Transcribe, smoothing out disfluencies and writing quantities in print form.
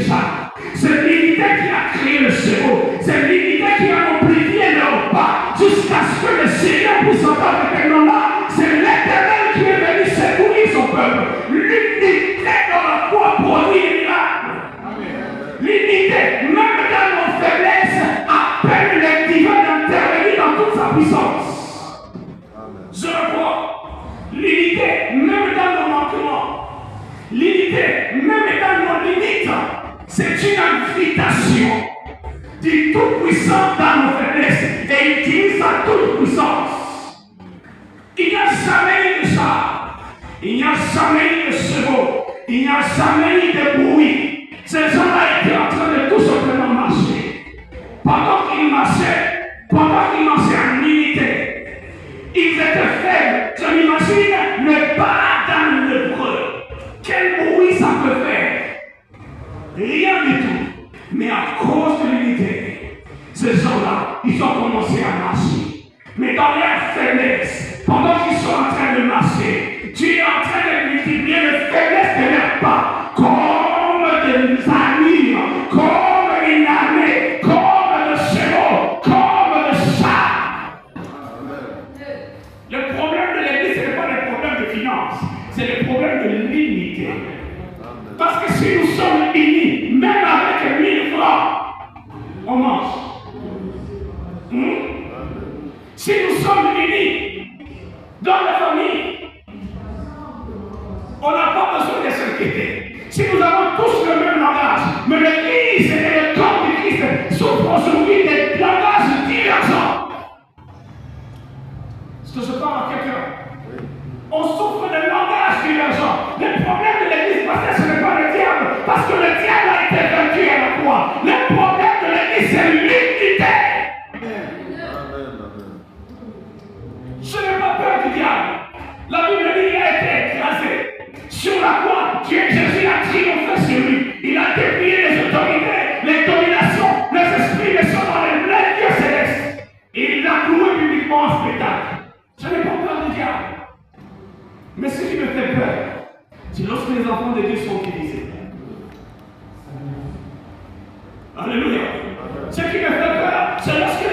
ça. C'est l'unité qui a créé le cerveau. C'est l'unité qui a amplifié leur pas jusqu'à ce que le Seigneur puisse entendre avec nom-là. C'est l'Éternel qui est venu secourir son peuple. L'unité dans la foi produit les miracles. L'unité, même dans nos faiblesses, appelle les divins d'intervenir dans toute sa puissance. Je le crois. L'unité, même dans nos manquements. L'unité, même dans nos limites. C'est une invitation du Tout-Puissant dans nos faiblesses et il utilise sa toute puissance. Il n'y a jamais eu de ça. Il n'y a jamais eu de chevaux. Il n'y a jamais eu de bruit. Ces gens-là étaient en train de tout simplement marcher. Pendant qu'ils marchaient en unité, ils étaient faibles. Je m'imagine le pas dans le creux. Quel bruit ça peut faire? Rien du tout. Mais à cause de l'unité, ces gens-là, ils ont commencé à marcher. Mais dans leur faiblesse, pendant qu'ils sont en train de marcher, tu es en train de multiplier les faiblesses de leurs pas, comme des amis, comme une armée, comme des chevaux, comme des chats. Le problème de l'église, ce n'est pas le problème de finances, c'est le problème de l'unité. Parce que si nous sommes unis, même avec 1000 francs, on mange. Si nous sommes unis dans la famille, on n'a pas besoin de s'inquiéter. Si nous avons tous le même langage, mais l'Église et le corps de Christ souffrent aujourd'hui des langages divergents. Est-ce que je parle à quelqu'un? On souffre de langages divergents. Le problème de l'Église, parce que ce n'est pas le diable, parce que le diable a été vaincu à la croix. Le problème de l'Église, c'est l'unité. Je n'ai pas peur du diable. La Bible dit qu'il a été écrasé. Sur la croix, Jésus a triomphé sur lui. Il a déplié les autorités, les dominations, les esprits des sont dans les lieux célestes. Et il l'a cloué publiquement en spectacle. Je n'ai pas peur du diable. Mais ce qui me fait peur, c'est lorsque les enfants de Dieu sont utilisés. Alléluia. Ce qui me fait peur, c'est lorsque